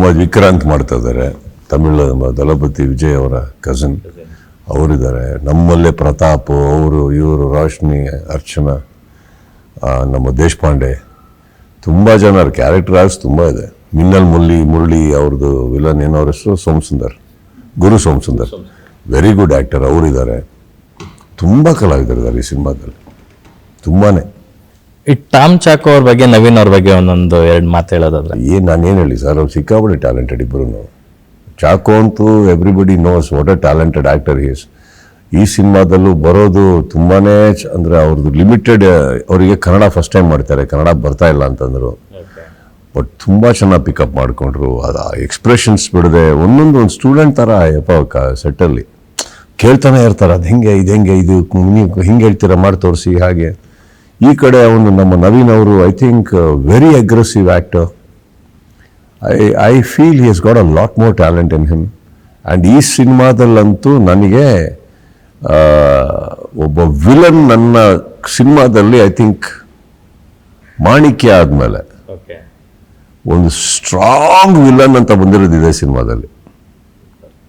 ತುಂಬ ವಿಕ್ರಾಂತ್ ಮಾಡ್ತಾ ಇದ್ದಾರೆ, ತಮಿಳು ದಳಪತಿ ವಿಜಯ್ ಅವರ ಕಸಿನ್ ಅವರಿದ್ದಾರೆ. ನಮ್ಮಲ್ಲೇ ಪ್ರತಾಪ್ ಅವರು, ಇವರು ರೋಶ್ನಿ, ಅರ್ಚನಾ, ನಮ್ಮ ದೇಶಪಾಂಡೆ, ತುಂಬ ಜನ ಕ್ಯಾರೆಕ್ಟರ್ ಆರ್ಟ್ಸ್ ತುಂಬ ಇದೆ. ಮಿನ್ನಲ್ ಮುರಳಿ ಅವ್ರದ್ದು ವಿಲನ್ ಏನವ್ರ ಹೆಸರು ಸೋಮಸುಂದರ್, ಗುರು ಸೋಮಸುಂದರ್, ವೆರಿ ಗುಡ್ ಆ್ಯಕ್ಟರ್ ಅವರಿದ್ದಾರೆ. ತುಂಬ ಕಲಾವಿದರಿದ್ದಾರೆ ಈ ಸಿನಿಮಾದಲ್ಲಿ, ತುಂಬಾ. ಈ ಟಾಮ್ ಚಾಕೋ ಅವ್ರ ಬಗ್ಗೆ, ನವೀನ್ ಅವ್ರ ಬಗ್ಗೆ ಒಂದೊಂದು ಎರಡು ಮಾತು ಹೇಳೋದಾದ್ರೆ ನಾನೇನು ಹೇಳಿ ಸರ್, ಅವ್ರು ಸಿಕ್ಕಾಪಟ್ಟೆ ಟ್ಯಾಲೆಂಟೆಡ್ ಇಬ್ಬರು. ಚಾಕೋ ಅಂತೂ everybody knows what a talented actor is. ಈ ಸಿನಿಮಾದಲ್ಲೂ ಬರೋದು ತುಂಬಾ ಅಂದರೆ ಅವ್ರದ್ದು ಲಿಮಿಟೆಡ್, ಅವರಿಗೆ ಕನ್ನಡ ಫಸ್ಟ್ ಟೈಮ್ ಮಾಡ್ತಾರೆ, ಕನ್ನಡ ಬರ್ತಾ ಇಲ್ಲ ಅಂತಂದರು. ಬಟ್ ತುಂಬ ಚೆನ್ನಾಗಿ ಪಿಕಪ್ ಮಾಡಿಕೊಂಡ್ರು. ಅದು ಎಕ್ಸ್ಪ್ರೆಷನ್ಸ್ ಬಿಡದೆ ಒಂದೊಂದು ಸ್ಟೂಡೆಂಟ್ ಥರ ಯಪ್ಪ ಸೆಟ್ಟಲ್ಲಿ ಕೇಳ್ತಾನೆ ಇರ್ತಾರೆ, ಅದು ಹೆಂಗೆ ಇದು ಹೆಂಗೆ ಇದು ನೀವು ಹಿಂಗೆ ಹೇಳ್ತೀರಾ ಮಾಡಿ ತೋರಿಸಿ ಹಾಗೆ. ಈ ಕಡೆ ಅವನು ನಮ್ಮ ನವೀನ್ ಅವರು I think very aggressive actor. I feel he has got a lot more talent in him. And ಈ ಸಿನಿಮಾದಲ್ಲಂತೂ ನನಗೆ ಒಬ್ಬ ವಿಲನ್ ನನ್ನ ಸಿನಿಮಾದಲ್ಲಿ ಐ ಥಿಂಕ್ ಮಾಣಿಕ್ಯ ಆದಮೇಲೆ ಒಂದು ಸ್ಟ್ರಾಂಗ್ ವಿಲನ್ ಅಂತ ಬಂದಿರೋದಿದೆ ಸಿನಿಮಾದಲ್ಲಿ.